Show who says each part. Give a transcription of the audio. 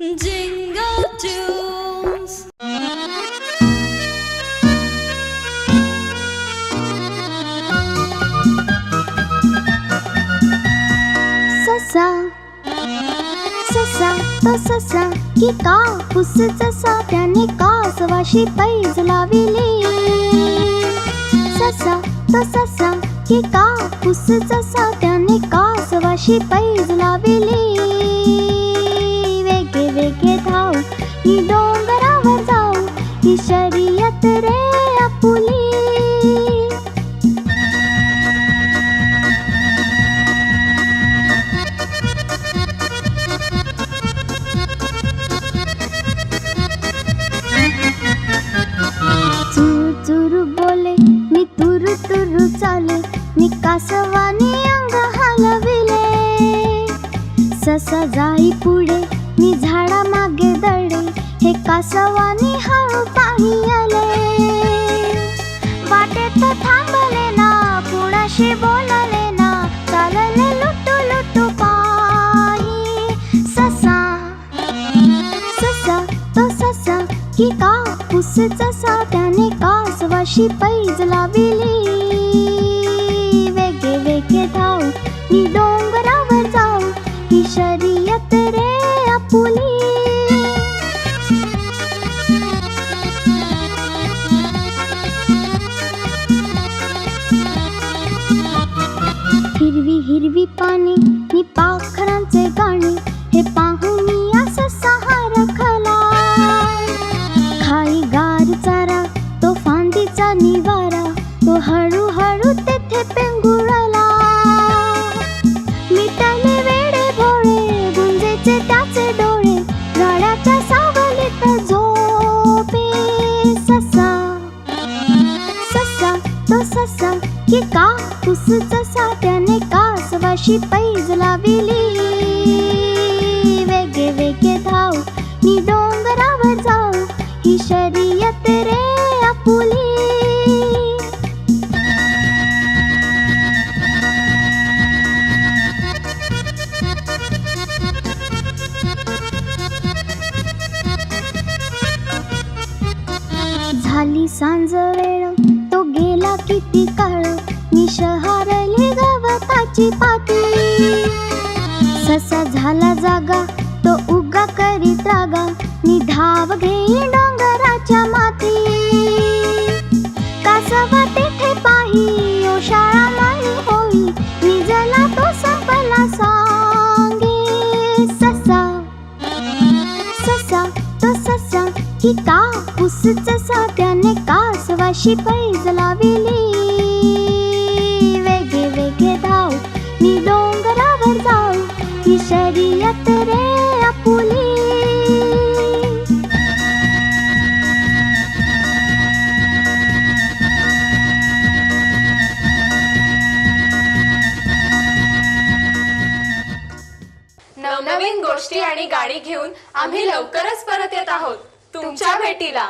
Speaker 1: Jingle tunes.
Speaker 2: ससा ससा तो ससा की कापूस जसा त्याने कासवाशी पैज लाविली. ससा तो ससा की कापूस जसा त्याने कासवाशी पैज लाविली. वेगे वेगे धाव ही डोंगरावर जाऊ ही शर्यत रे आपुली. चुरू बोले मी तुरु तुरु चाले मी कासवानी अंग हलविले. ससा जाई पुढे मी झाडा मागे दडे हे कासवानी हळू पायी आले. वाटेत थांबले ना कुणाशी बोलले ना चालले लुटू लुटू पायी. ससा ससा तो ससा की कापूस जसा त्याने कासवाशी पैज लाविली. वेगे वेगे धाव मी डोंगरावर जाऊ ही शर्यत रे आपुली. हिरवी हिरवी पाने नि पाखरांचे गाणे हे पाहून मी ससा हरखला. खाई गार चारा तो फांदीचा निवारा तो हळूहळू तेथे पेंगुळला. मिटाले वेडे भोळे गुंजेचे त्याचे डोळे राड्याच्या सावलीत झोपे. ससा ससा तो ससा की कापूस जसा त्याने कासवाशी पैज लाविली. वेगे वेगे धाव मी डोंगरावर जाऊ ही शर्यत रे आपुली. झाली सांज वेळ तो गेला किती काळ मी शहारली गवताची पाती. ससा झाला जागा तो उगा करीत रागा मी धाव घेई डोंगराच्या माती. कासवा तेथे पाही ओशाळा नाही होई निजला तो संपला सांगे. ससा ससा तो ससा की कापूस जसा त्याने कासवाशी पैज लाविली. वेगे वेगे धाव मी डोंगरावर जाऊ ही शर्यत रे आपुली.
Speaker 3: नवनवीन गोष्टी आणि गाणी घेऊन आम्ही लवकरच परत येत आहोत तुमच्या भेटीला.